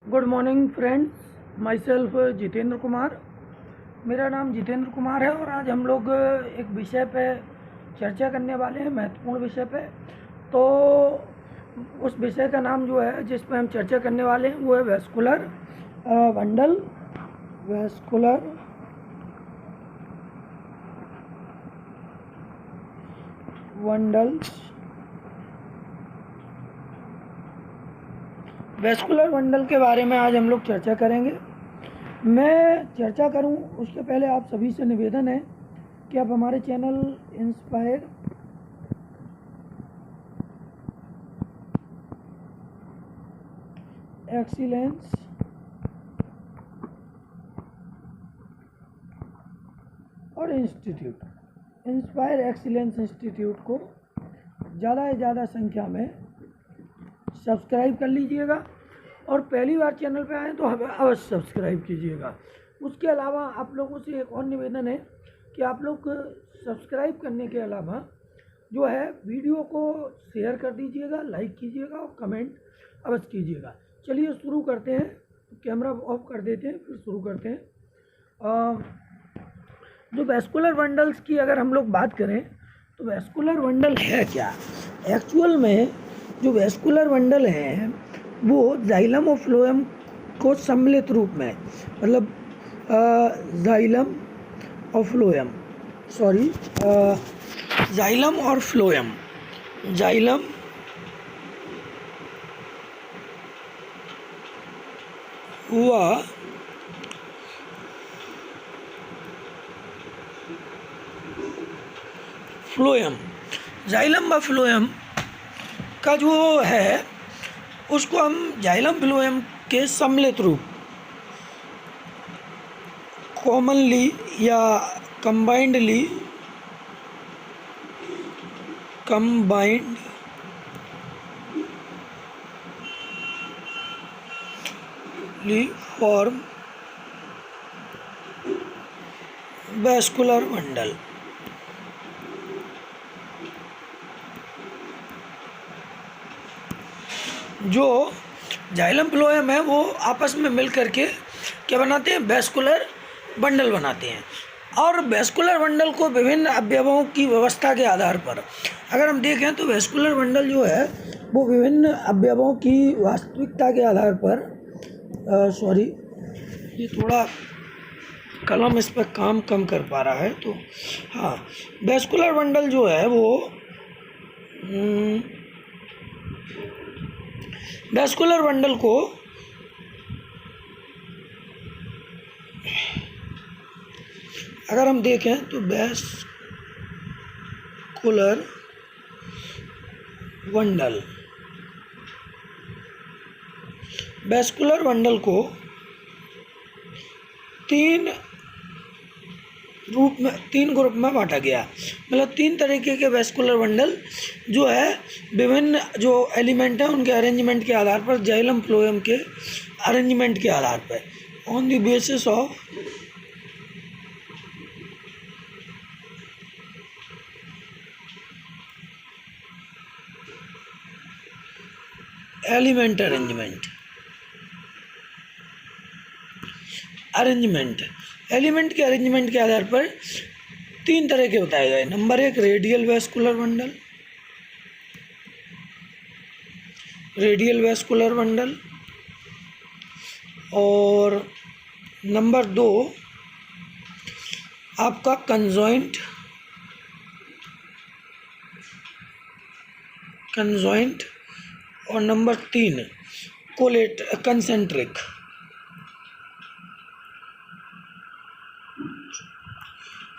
Good morning friends, my self Jitendra Kumar. मेरा नाम जितेंद्र कुमार है और आज हम लोग एक विषय पे चर्चा करने वाले हैं, महत्वपूर्ण विषय पे। तो उस विषय का नाम जो है जिस पे हम चर्चा करने वाले हैं वो है vascular bundle. Vascular bundles. Vascular bundle के बारे में आज हम लोग चर्चा करेंगे। मैं चर्चा करूं उसके पहले आप सभी से निवेदन है कि आप हमारे चैनल इंस्पायर एक्सीलेंस और इंस्पायर एक्सीलेंस इंस्टीट्यूट को ज़्यादा से ज़्यादा संख्या में सब्सक्राइब कर लीजिएगा और पहली बार चैनल पे आए तो अवश्य सब्सक्राइब कीजिएगा। उसके अलावा आप लोगों से एक और निवेदन है कि आप लोग सब्सक्राइब करने के अलावा जो है वीडियो को शेयर कर दीजिएगा, लाइक कीजिएगा और कमेंट अवश्य कीजिएगा। चलिए शुरू करते हैं। कैमरा ऑफ कर देते हैं, फिर शुरू करते हैं। जो वेस्कुलर बंडल्स की अगर हम लोग बात करें तो वेस्कुलर बंडल है क्या? एक्चुअल में जो वेस्कुलर बंडल है वो जाइलम और फ्लोएम को सम्मिलित रूप में, मतलब जाइलम और फ्लोएम, जाइलम और फ्लोएम, जाइलम हुआ फ्लोएम, जाइलम व फ्लोएम का जो है उसको हम जाइलम फ्लोएम के सम्मिलित रूप, कॉमनली या कंबाइंडली फॉर्म वेस्कुलर बंडल। जो जाइलम फ्लोएम है वो आपस में मिल करके क्या बनाते हैं? वेस्कुलर बंडल बनाते हैं। और वेस्कुलर बंडल को विभिन्न अवयवों की व्यवस्था के आधार पर अगर हम देखें तो वेस्कुलर बंडल जो है वो विभिन्न अवयवों की वास्तविकता के आधार पर ये थोड़ा कलम इस पर काम कम कर पा रहा है, तो हाँ, वेस्कुलर बंडल जो है वो वेस्कुलर बंडल को अगर हम देखें तो वेस्कुलर बंडल को तीन ग्रुप में बांटा गया। मतलब तीन तरीके के वेस्कुलर बंडल जो है विभिन्न जो एलिमेंट हैं उनके अरेंजमेंट के आधार पर, जाइलम फ्लोएम के अरेंजमेंट के आधार पर, on the basis of element element के अरेंजमेंट के आधार पर तीन तरह के बताए गए। नंबर एक, रेडियल वेस्कुलर बंडल, और नंबर दो आपका कंजॉइंट और नंबर तीन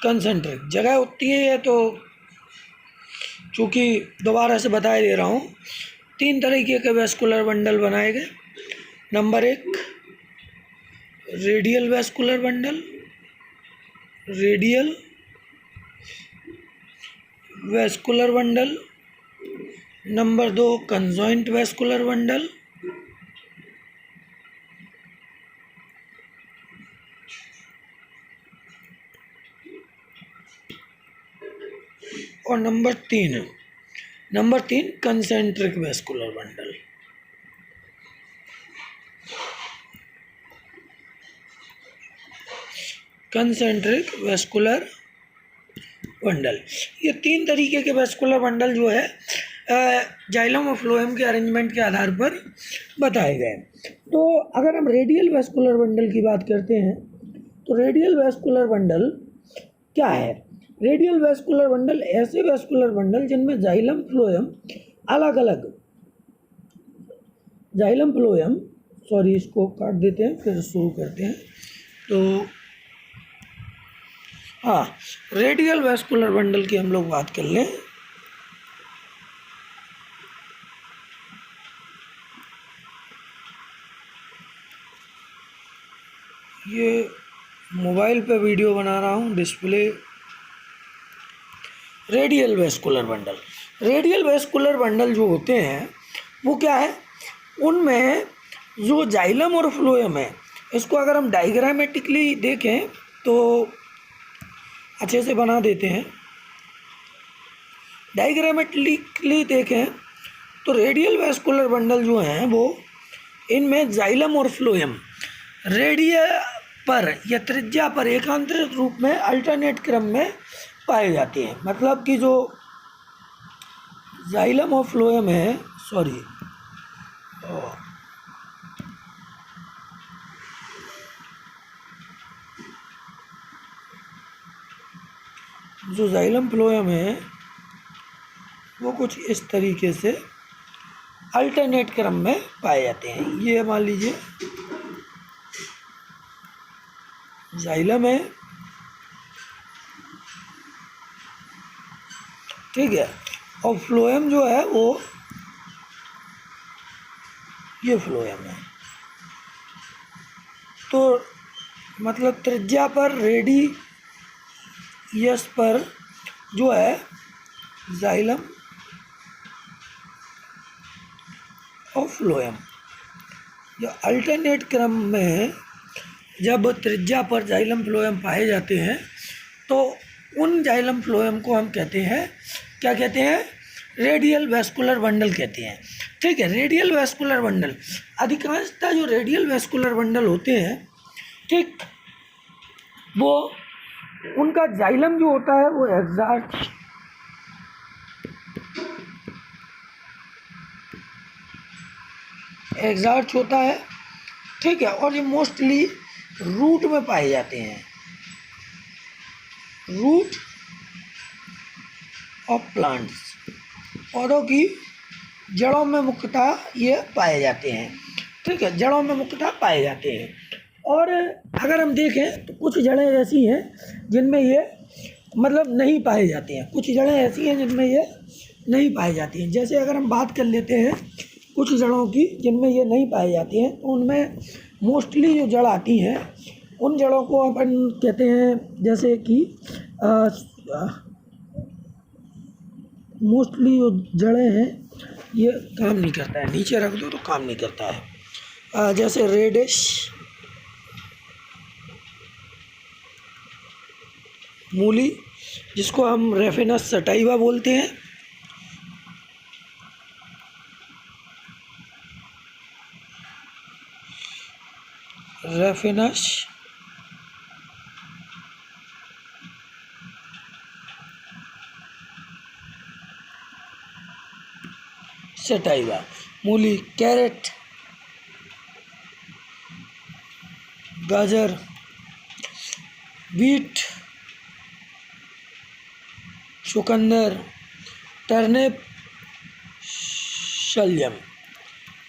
कंसेंट्रिक। जगह होती है तो चूँकि दोबारा से बता दे रहा हूँ, तीन तरीके के वेस्कुलर बंडल बनाए गए। नंबर एक, रेडियल वेस्कुलर बंडल। नंबर दो, कंजॉइंट वेस्कुलर बंडल। और नंबर तीन concentric vascular bundle. Concentric vascular bundle. ये 3 तरीके के वेस्कुलर बंडल जो है जाइलम और फ्लोएम के अरेंजमेंट के आधार पर बताए गए। तो अगर हम रेडियल वेस्कुलर बंडल की बात करते हैं तो रेडियल वेस्कुलर बंडल क्या है? रेडियल वेस्कुलर बंडल ऐसे वेस्कुलर बंडल जिनमें जाइलम फ्लोएम अलग अलग, जाइलम फ्लोएम, सॉरी इसको काट देते हैं फिर शुरू करते हैं। तो हाँ, रेडियल वेस्कुलर बंडल की हम लोग बात कर लें। ये मोबाइल पे वीडियो बना रहा हूँ, display. Radial vascular bundle, radial vascular bundle जो होते हैं वो क्या है, उनमें जो जाइलम और फ्लोएम है, इसको अगर हम डायग्रामेटिकली देखें तो अच्छे से बना देते हैं। डायग्रामेटिकली देखें तो रेडियल वेस्कुलर बंडल जो हैं वो, इनमें जाइलम और फ्लोएम रेडिया पर या त्रिज्या पर एकांतरित रूप में अल्टरनेट क्रम में पाए जाते हैं। मतलब कि जो जाइलम और फ्लोएम है, सॉरी, जो जाइलम फ्लोएम है वो कुछ इस तरीके से अल्टरनेट क्रम में पाए जाते हैं। ये मान लीजिए जाइलम है, ठीक है, और फ्लोएम जो है वो ये फ्लोएम है। तो मतलब त्रिज्या पर रेडियस पर जो है जाइलम और फ्लोएम, जो अल्टरनेट क्रम में जब त्रिज्या पर जाइलम फ्लोएम पाए जाते हैं तो उन जाइलम फ्लोएम को हम कहते हैं, क्या कहते हैं, रेडियल वेस्कुलर बंडल कहते हैं। ठीक है, रेडियल वेस्कुलर बंडल, अधिकांशतः जो रेडियल वेस्कुलर बंडल होते हैं, ठीक, वो उनका जाइलम जो होता है वो एग्जॉस्ट होता है, ठीक है, और ये मोस्टली रूट में पाए जाते हैं, रूट ऑफ प्लांट्स, पौधों की जड़ों में मुख्यतः ये पाए जाते हैं। ठीक है, जड़ों में मुख्यतः पाए जाते हैं। और अगर हम देखें तो कुछ जड़ें ऐसी हैं जिनमें ये मतलब नहीं पाए जाते हैं, कुछ जड़ें ऐसी हैं जिनमें ये नहीं पाई जाती हैं। जैसे अगर हम बात कर लेते हैं कुछ जड़ों की जिनमें ये नहीं पाई जाती हैं, तो उनमें मोस्टली जो जड़ आती हैं उन जड़ों को अपन कहते हैं, जैसे कि मोस्टली जो जड़ें हैं ये काम नहीं करता है, नीचे रख दो तो काम नहीं करता है। जैसे रेडिश मूली, जिसको हम रेफिनस सटाइवा बोलते हैं, रेफिनस सटाइवा मूली, कैरेट, गाजर, बीट, चुकंदर, टर्निप, शलजम,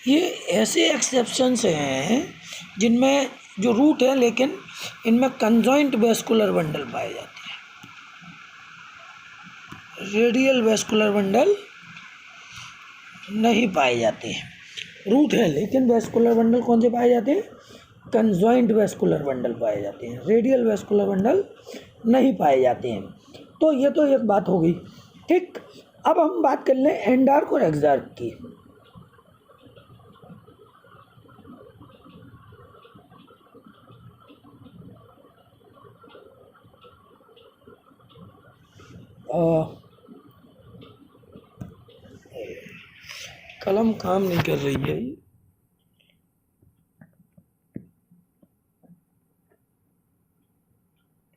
ये ऐसे एक्सेप्शंस हैं जिनमें जो रूट है लेकिन इनमें कंजॉइंट वेस्कुलर बंडल पाए जाते हैं। रेडियल वेस्कुलर बंडल नहीं पाए जाते हैं, रूट है लेकिन वेस्कुलर बंडल कौन से पाए जाते हैं, कंजॉइंट वेस्कुलर बंडल पाए जाते हैं, रेडियल वेस्कुलर बंडल नहीं पाए जाते हैं। तो ये तो एक बात हो गई। ठीक, अब हम बात कर लें एंडार्क और एक्सार्क की। कलम काम नहीं कर रही है।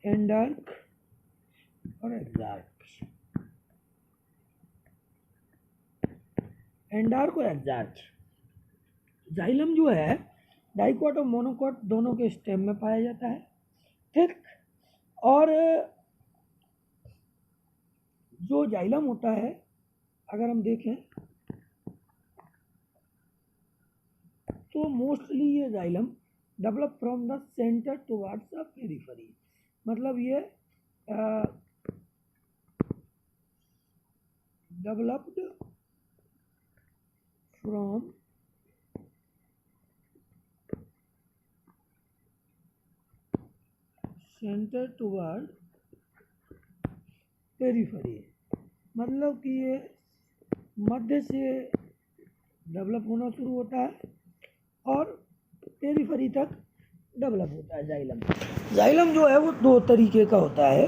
एंडार्क और एक्सार्क। एंडार्क और एक्सार्क। जाइलम जो है डाइकॉट और मोनोकॉट दोनों के स्टेम में पाया जाता है, ठीक। और जो जाइलम होता है, अगर हम देखें तो मोस्टली ये xylem develop from the centre towards the periphery, मतलब ये developed from centre toward periphery, मतलब कि ये मध्य से डेवलप होना शुरू होता है और पेरिफेरी तक डेवलप होता है जाइलम। जाइलम जो है वो दो तरीके का होता है,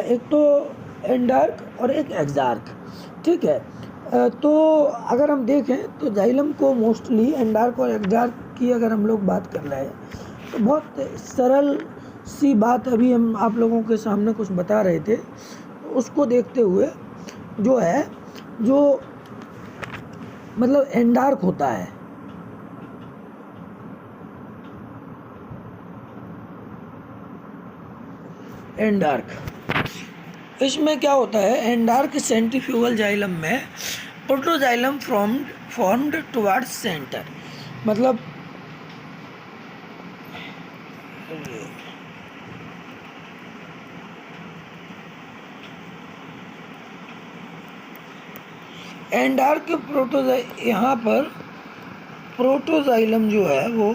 एक तो एंडार्क और एक एक्सार्क, ठीक है। तो अगर हम देखें तो जाइलम को मोस्टली एंडार्क और एक्सार्क की अगर हम लोग बात कर रहे हैं तो बहुत सरल सी बात अभी हम आप लोगों के सामने कुछ बता रहे थे, उसको देखते हुए जो है, जो मतलब एंडार्क होता है, एंडार्क, इसमें क्या होता है, एंडार्क सेंट्रीफ्यूगल जाइलम में प्रोटोजाइलम फॉर्म्ड टुवर्ड्स सेंटर, मतलब एंडार्क यहाँ पर प्रोटोजाइलम जो है वो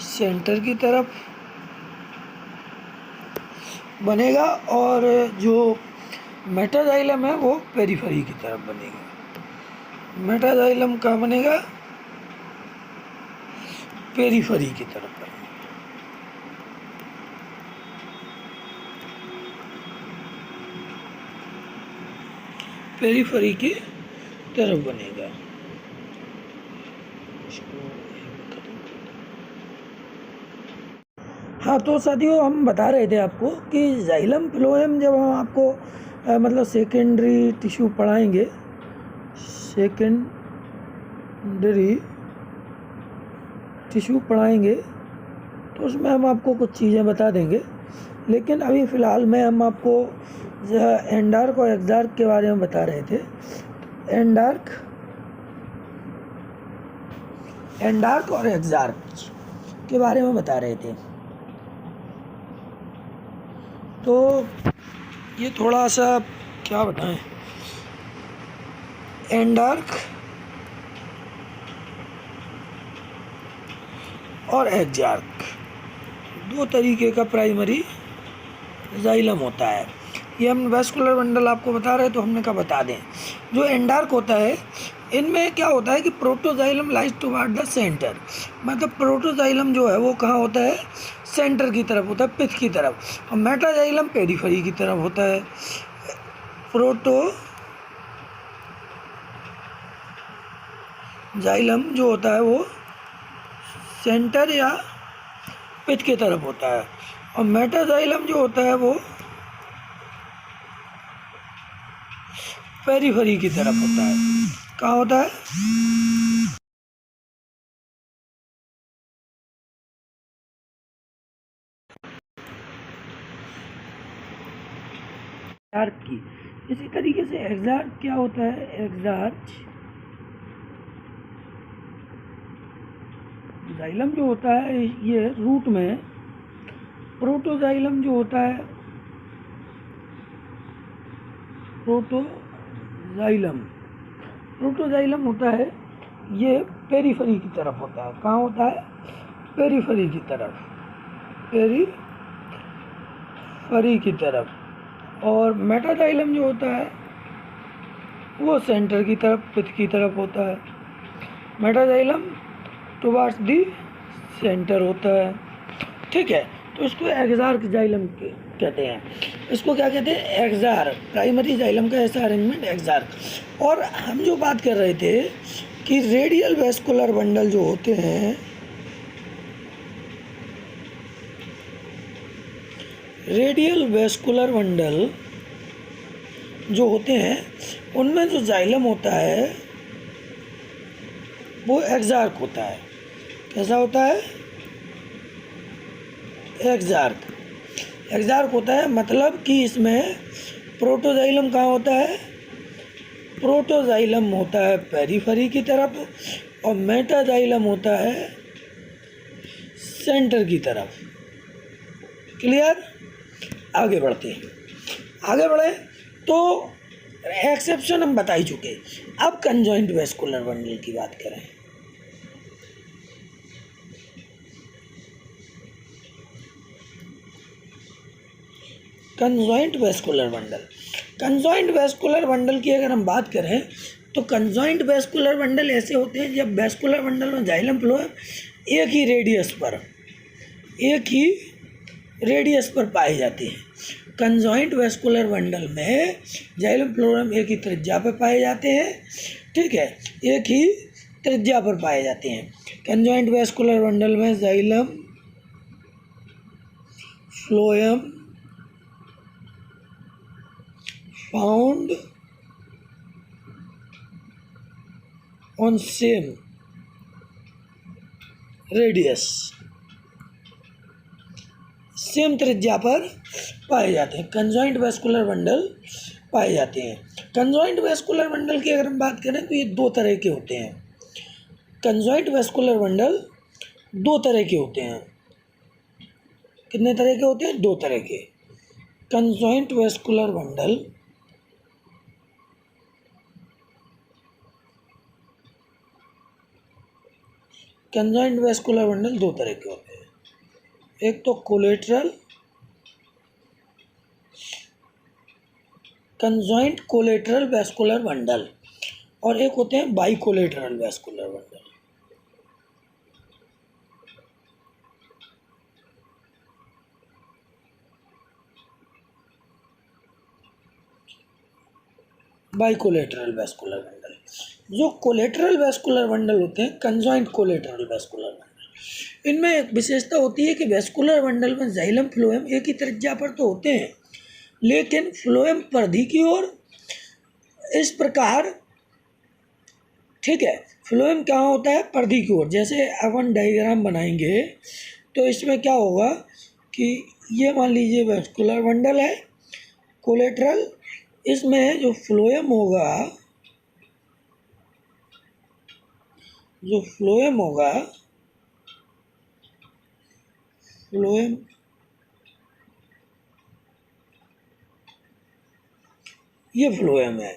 सेंटर की तरफ बनेगा और जो मेटाजाइलम है वो पेरिफेरी की तरफ बनेगा। मेटाजाइलम कहाँ बनेगा, पेरिफेरी की तरफ बनेगा। पेरिफेरी की तरफ बनेगा। हाँ, तो साथियों हम बता रहे थे आपको कि जाइलम फ्लोएम जब हम आपको मतलब सेकेंडरी टिश्यू पढ़ाएंगे, सेकेंडरी टिश्यू पढ़ाएंगे तो उसमें हम आपको कुछ चीज़ें बता देंगे, लेकिन अभी फ़िलहाल में हम आपको एंडार्क और एक्सार्क के बारे में बता रहे थे। एंडार्क और एक्सार्क के बारे में बता रहे थे। तो ये थोड़ा सा क्या बताएं, एंडार्क और एक्सार्क दो तरीके का प्राइमरी जाइलम होता है। ये हम वेस्कुलर बंडल आपको बता रहे हैं तो हमने कहा बता दें। जो एंडार्क होता है इनमें क्या होता है कि protoxylem lies toward the centre, मतलब प्रोटोजाइलम जो है वो कहाँ होता है, सेंटर की तरफ होता है, पिथ की तरफ, और मेटाजाइलम पेरिफेरी की तरफ होता है। प्रोटोजाइलम जो होता है वो सेंटर या पिथ की तरफ होता है और मेटाजाइलम जो होता है वो पेरिफेरी की तरफ होता है। कहाँ होता है, एक्सार्क की। इसी तरीके से एक्सार्क क्या होता है, एक्सार्क जाइलम जो होता है ये रूट में, प्रोटोजाइलम जो होता है, प्रोटोजाइलम होता है ये पेरिफेरी की तरफ होता है। कहाँ होता है, पेरिफेरी की तरफ, पेरिफेरी की तरफ। और मेटाजाइलम जो होता है वो सेंटर की तरफ, पिथ की तरफ होता है। मेटाजाइलम टुवर्ड्स दी सेंटर होता है, ठीक है। तो इसको एक्सार्क जाइलम कहते हैं। इसको क्या कहते हैं, एक्सार्क, प्राइमरी जाइलम का ऐसा अरेंजमेंट एक्सार्क। और हम जो बात कर रहे थे कि रेडियल वेस्कुलर बंडल जो होते हैं, रेडियल वेस्कुलर बंडल जो होते हैं उनमें जो जाइलम होता है वो एक्सार्क होता है। कैसा होता है? एक्सार्क होता है, मतलब कि इसमें प्रोटोजाइलम कहाँ होता है? प्रोटोजाइलम होता है पेरिफेरी की तरफ और मेटाजाइलम होता है सेंटर की तरफ। क्लियर? आगे बढ़ते हैं। आगे बढ़े तो एक्सेप्शन हम बता ही चुके। अब कंजॉइंट वेस्कुलर बंडल की बात करें। कंजॉइंट वेस्कुलर बंडल की अगर हम बात करें तो कंजॉइंट वेस्कुलर बंडल ऐसे होते हैं जब वेस्कुलर बंडल में जाइलम फ्लोएम एक ही रेडियस पर पाए जाते हैं। कंजॉइंट वेस्कुलर बंडल में जाइलम फ्लोएम एक ही त्रिज्या पर पाए जाते हैं। ठीक है, एक ही त्रिज्या पर पाए जाते हैं। कंजॉइंट वेस्कुलर बंडल में xylem phloem found on same radius, same त्रिज्या पर पाए जाते हैं। कंजॉइंट वेस्कुलर बंडल पाए जाते हैं। कंजॉइंट वेस्कुलर बंडल की अगर हम बात करें तो ये दो तरह के होते हैं। कंजॉइंट वेस्कुलर बंडल दो तरह के होते हैं। कितने तरह के होते हैं? दो तरह के। कंजॉइंट वेस्कुलर बंडल दो तरह के होते हैं। एक तो कंजॉइंट कोलेटरल वेस्कुलर बंडल और एक होते हैं bicollateral vascular bundle. Bicollateral vascular bundle, जो कोलेटरल वेस्कुलर बंडल होते हैं, कंजॉइंट कोलेटरल वेस्कुलर बंडल, इनमें एक विशेषता होती है कि वेस्कुलर बंडल में जाइलम फ्लोएम एक ही त्रिज्या पर तो होते हैं, लेकिन फ्लोएम परिधि की ओर इस प्रकार, ठीक है, फ्लोएम कहाँ होता है? परिधि की ओर। जैसे अपन डायग्राम बनाएंगे तो इसमें क्या होगा कि ये मान लीजिए वेस्कुलर बंडल है, कोलेटरल, इसमें जो फ्लोएम होगा फ्लोएम ये फ्लोएम है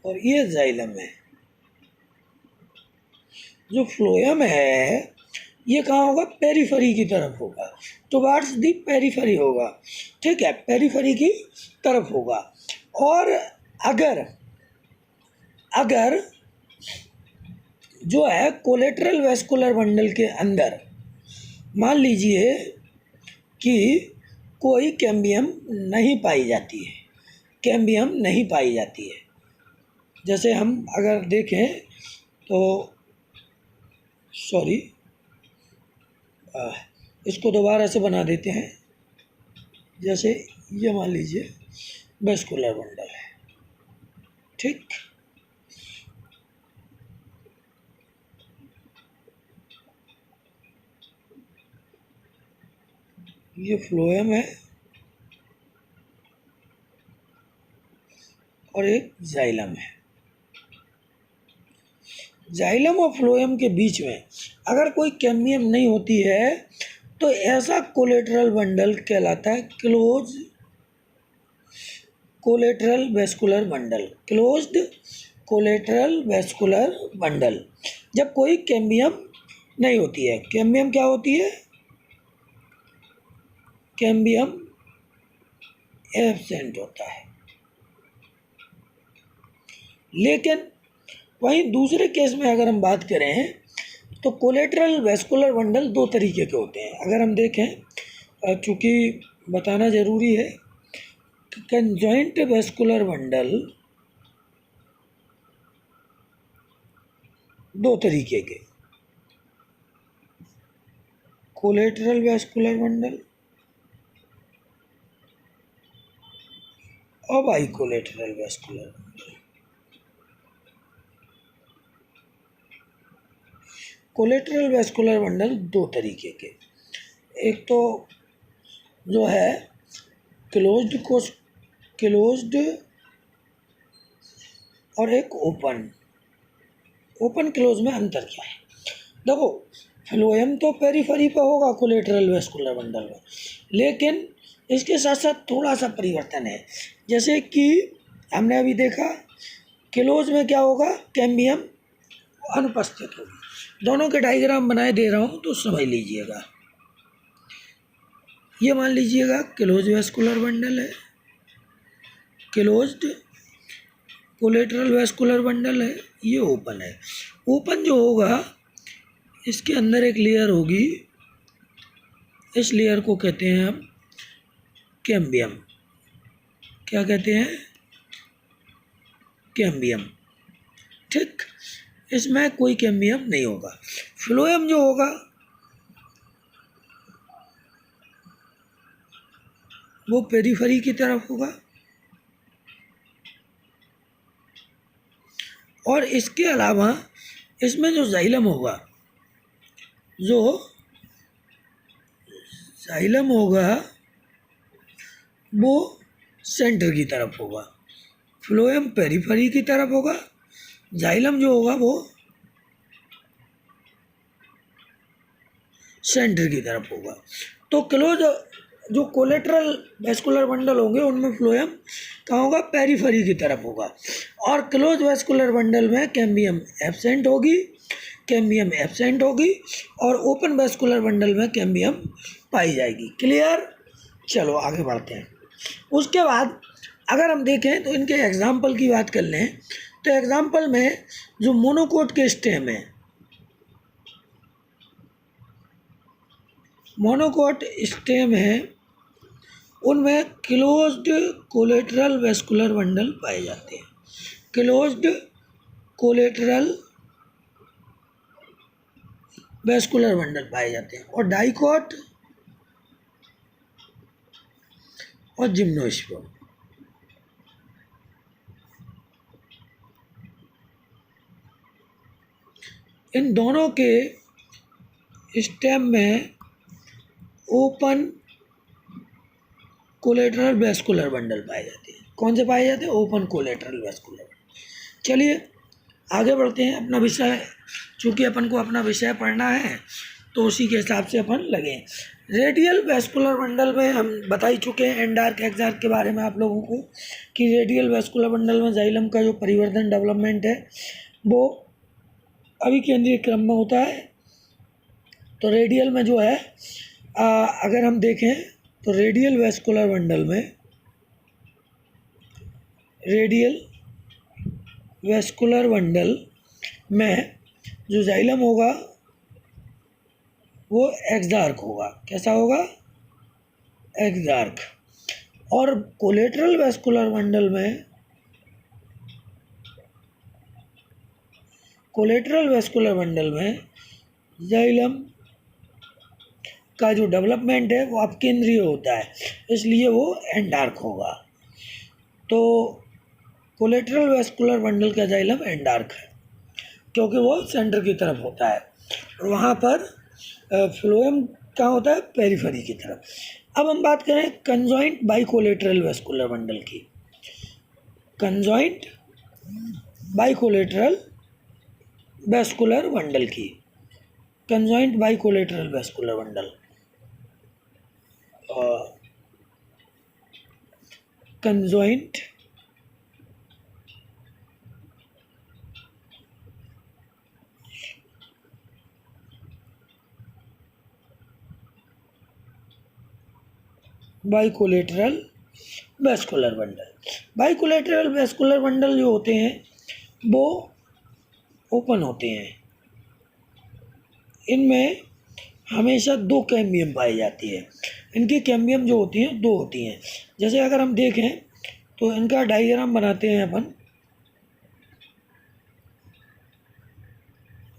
और ये जाइलम है। जो फ्लोएम है ये कहाँ होगा? पेरिफेरी की तरफ होगा, टुवार्ड्स दी पेरिफेरी होगा। ठीक है, पेरिफेरी की तरफ होगा। और अगर जो है कोलेटरल वेस्कुलर बंडल के अंदर मान लीजिए कि कोई कैम्बियम नहीं पाई जाती है, जैसे हम अगर देखें तो इसको दोबारा से बना देते हैं। जैसे ये मान लीजिए वेस्कुलर बंडल है, ठीक, ये फ्लोएम है और एक जाइलम है। जाइलम और फ्लोएम के बीच में अगर कोई कैम्बियम नहीं होती है तो ऐसा कोलेटरल बंडल कहलाता है क्लोज्ड कोलेटरल वेस्कुलर बंडल। जब कोई कैम्बियम नहीं होती है, कैम्बियम क्या होती है? कैम्बियम एब्सेंट होता है। लेकिन वहीं दूसरे केस में अगर हम बात करें तो कोलेटरल वेस्कुलर बंडल दो तरीके के होते हैं। अगर हम देखें, चूँकि बताना ज़रूरी है, कंजॉइंट वेस्कुलर बंडल दो तरीके के, कोलेटरल वैस्कुलर बंडल और by collateral vascular bundle. Collateral vascular bundle दो तरीके के, एक तो जो है क्लोज्ड और एक ओपन क्लोज में अंतर क्या है? देखो, फ्लोएम तो पेरिफेरी पे होगा कोलेटरल वैस्कुलर बंडल में, लेकिन इसके साथ साथ थोड़ा सा परिवर्तन है। जैसे कि हमने अभी देखा क्लोज में क्या होगा, कैम्बियम अनुपस्थित होगी। दोनों के डायग्राम बनाए दे रहा हूँ तो समझ लीजिएगा। ये मान लीजिएगा क्लोज वैस्कुलर बंडल है, क्लोज्ड कोलेटरल वैस्कुलर बंडल है, ये ओपन है। ओपन जो होगा इसके अंदर एक लेयर होगी, इस लेयर को कहते हैं हम कैम्बियम। क्या कहते हैं? कैम्बियम। ठीक, इसमें कोई कैम्बियम नहीं होगा। फ्लोएम जो होगा वो पेरिफेरी की तरफ होगा, और इसके अलावा इसमें जो जाइलम होगा, वो सेंटर की तरफ होगा। फ्लोएम पेरिफेरी की तरफ होगा, जाइलम जो होगा वो सेंटर की तरफ होगा। तो क्लोज जो कोलेटरल वैस्कुलर बंडल होंगे उनमें फ्लोएम कहाँ होगा, पेरिफेरी की तरफ होगा, और क्लोज वैस्कुलर बंडल में कैम्बियम एब्सेंट होगी, और ओपन वैस्कुलर बंडल में कैम्बियम पाई जाएगी। क्लियर? चलो आगे बढ़ते हैं। उसके बाद अगर हम देखें तो इनके एग्जाम्पल की बात कर लें तो एग्जाम्पल में जो मोनोकोट के स्टेम है, मोनोकोट स्टेम है, उनमें क्लोज्ड कोलेटरल वैस्कुलर बंडल पाए जाते हैं। क्लोज्ड कोलेटरल वैस्कुलर बंडल पाए जाते हैं, और डाइकोट और जिम्नोस्पर्म, इन दोनों के स्टेम में ओपन कोलेटरल वैस्कुलर बंडल पाए जाते हैं। कौन से पाए जाते हैं? Open collateral vascular bundle. चलिए आगे बढ़ते हैं। अपना विषय, चूँकि अपन को अपना विषय पढ़ना है तो उसी के हिसाब से अपन लगे। रेडियल वैस्कुलर बंडल में हम बता ही चुके हैं एंडार्क एक्सार्क के बारे में आप लोगों को, कि रेडियल वैस्कुलर बंडल में जाइलम का जो परिवर्धन डेवलपमेंट है वो अभिकेंद्रीय क्रम में होता है। तो रेडियल में जो है अगर हम देखें तो रेडियल वैस्कुलर बंडल में जो जाइलम होगा वो एक्सार्क होगा। कैसा होगा? एक्सार्क। और कोलेटरल वैस्कुलर बंडल में जाइलम का जो डेवलपमेंट है वो अपकेंद्रीय होता है, इसलिए वो एंडार्क होगा। तो कोलेटरल वैस्कुलर बंडल का जाइलम एंडार्क है क्योंकि वो सेंटर की तरफ होता है, और वहाँ पर फ्लोएम कहाँ होता है? पेरिफेरी की तरफ। अब हम बात करें कंजॉइंट बाइकोलेटरल वैस्कुलर बंडल की। कंजॉइंट बाइकोलेटरल वैस्कुलर बंडल की। Conjoint bicollateral vascular bundle, conjoint bicollateral vascular bundle. Bicollateral vascular bundle जो होते हैं वो ओपन होते हैं। इनमें हमेशा दो कैम्बियम पाई जाती है। इनकी कैम्बियम जो होती हैं दो होती हैं। जैसे अगर हम देखें तो इनका डायग्राम बनाते हैं अपन।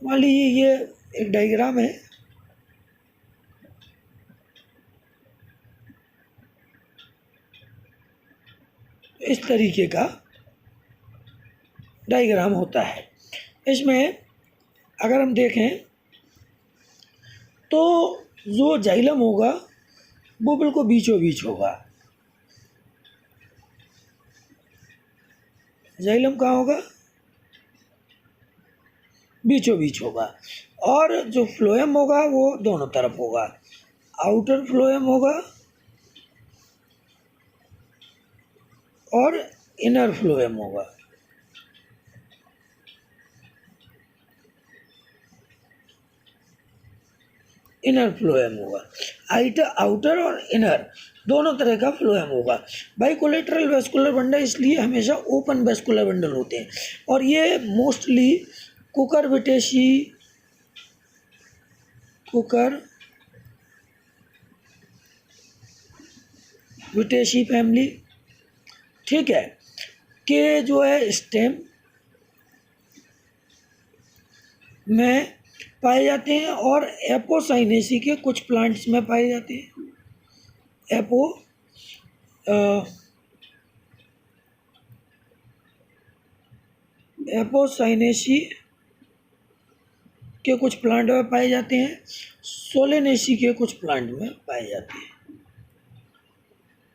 मान लीजिए ये एक डायग्राम है, इस तरीके का डायग्राम होता है। इसमें अगर हम देखें तो जो जाइलम होगा वो बिल्कुल बीचों बीच होगा। जाइलम कहाँ होगा? बीचों बीच होगा। और जो फ्लोएम होगा वो दोनों तरफ होगा। आउटर फ्लोएम होगा और इनर फ्लोएम होगा। इनर फ्लोएम होगा। आउटर और इनर दोनों तरह का फ्लोएम होगा। बाइकोलेटरल वेस्कुलर बंडल इसलिए हमेशा ओपन वेस्कुलर बंडल होते हैं और ये मोस्टली कुकरबिटेसी फैमिली, ठीक है, के जो है स्टेम में पाए जाते हैं और एपोसाइनेसी के कुछ प्लांट्स में पाए जाते हैं। एपोसाइनेसी के कुछ प्लांट में पाए जाते हैं, सोलेनेसी के कुछ प्लांट में पाए जाते हैं।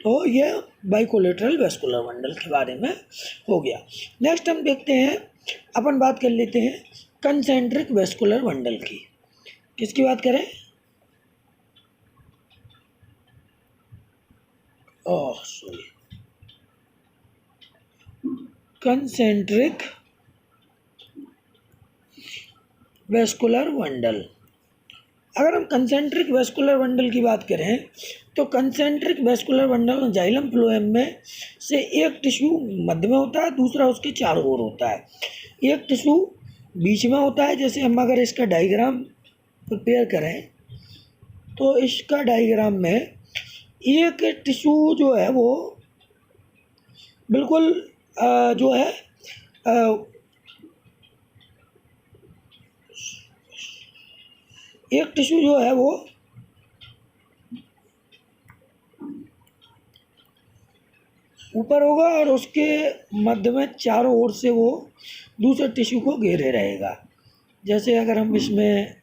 तो ये बाइकोलेटरल वेस्कुलर बंडल के बारे में हो गया। नेक्स्ट हम देखते हैं, अपन बात कर लेते हैं कंसेंट्रिक वेस्कुलर बंडल की। किसकी बात करें? Concentric vascular bundle. अगर हम कंसेंट्रिक वेस्कुलर बंडल की बात करें तो कंसेंट्रिक वेस्कुलर बंडल में जाइलम फ्लोएम में से एक टिश्यू मध्य में होता है, दूसरा उसके चारों ओर होता है। एक टिश्यू बीच में होता है। जैसे हम अगर इसका डायग्राम प्रिपेयर करें तो इसका डायग्राम में एक टिश्यू जो है वो बिल्कुल जो है एक टिश्यू जो है वो ऊपर होगा और उसके मध्य में चारों ओर से वो दूसरे टिश्यू को घेरे रहेगा। जैसे अगर हम इसमें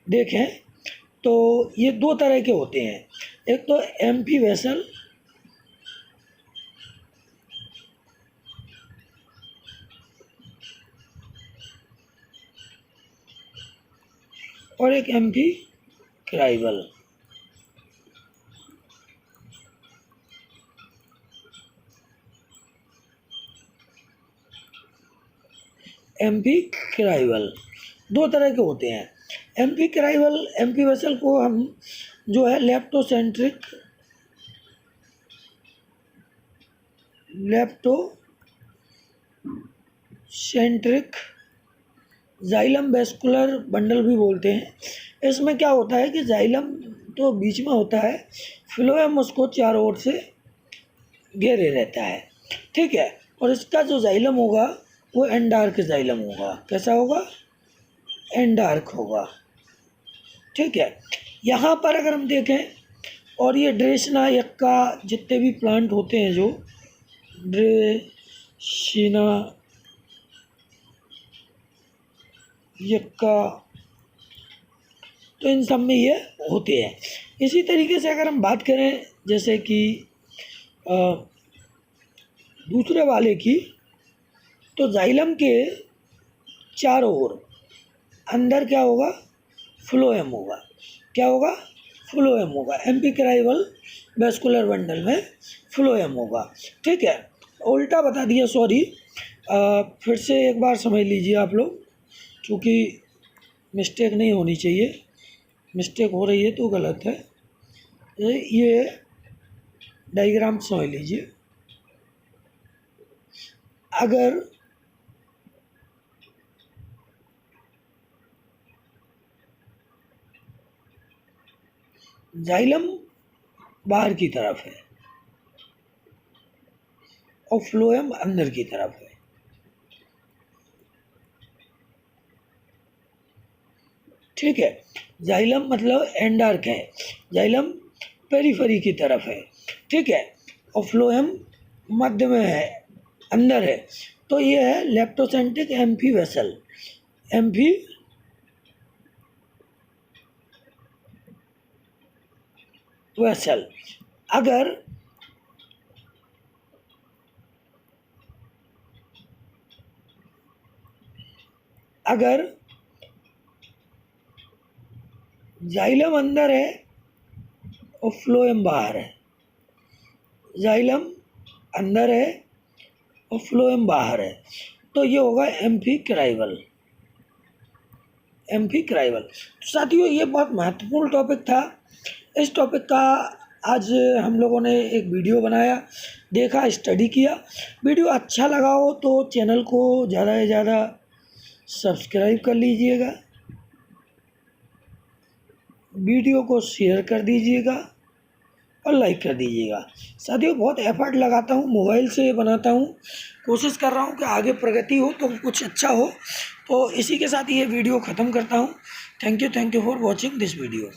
देखें तो ये दो तरह के होते हैं, एक तो एम्फी वेसल और एक एम्फी क्राइवल। एम्फी क्राइवल दो तरह के होते हैं। एम्फी क्राइवल एम्फी वेसल को हम जो है लेप्टोसेंट्रिक जाइलम वेस्कुलर बंडल भी बोलते हैं। इसमें क्या होता है कि जाइलम तो बीच में होता है, फ्लोएम उसको चारों ओर से घेरे रहता है, ठीक है। और इसका जो जाइलम होगा वो एंडार्क जाइलम होगा। कैसा होगा? एंडार्क होगा, ठीक है। यहाँ पर अगर हम देखें और ये ड्रेसिना यक्का जितने भी प्लांट होते हैं, जो ड्रेसिना यक्का, तो इन सब में ये होते हैं। इसी तरीके से अगर हम बात करें जैसे कि दूसरे वाले की, तो जाइलम के चारों ओर अंदर क्या होगा? फ्लोएम होगा। क्या होगा? फ्लोएम होगा। एम्फी क्राइवल वेस्कुलर बंडल में फ्लोएम होगा, ठीक है। उल्टा बता दिया, सॉरी, फिर से एक बार समझ लीजिए आप लोग, क्योंकि मिस्टेक नहीं होनी चाहिए। मिस्टेक हो रही है तो गलत है। ये डायग्राम समझ लीजिए। अगर जाइलम बाहर की तरफ है और फ्लोएम अंदर की तरफ है, ठीक है। जाइलम मतलब एंडार्क है, जाइलम पेरिफेरी की तरफ है, ठीक है। और फ्लोएम मध्य में है, अंदर है, तो ये है लेप्टोसेंट्रिक एम्फी वेसल। Amphi vessel. अगर जाइलम अंदर है और फ्लोएम बाहर है, जाइलम अंदर है और फ्लोएम बाहर है, तो ये होगा एम्फीक्राइवल। एम्फीक्राइवल। साथियों, ये बहुत महत्वपूर्ण टॉपिक था। इस टॉपिक का आज हम लोगों ने एक वीडियो बनाया, देखा, स्टडी किया। वीडियो अच्छा लगा हो तो चैनल को ज़्यादा से ज़्यादा सब्सक्राइब कर लीजिएगा, वीडियो को शेयर कर दीजिएगा और लाइक कर दीजिएगा। साथियों, बहुत एफर्ट लगाता हूँ, मोबाइल से बनाता हूँ, कोशिश कर रहा हूँ कि आगे प्रगति हो तो कुछ अच्छा हो। तो इसी के साथ ये वीडियो ख़त्म करता हूँ। Thank you for watching this video.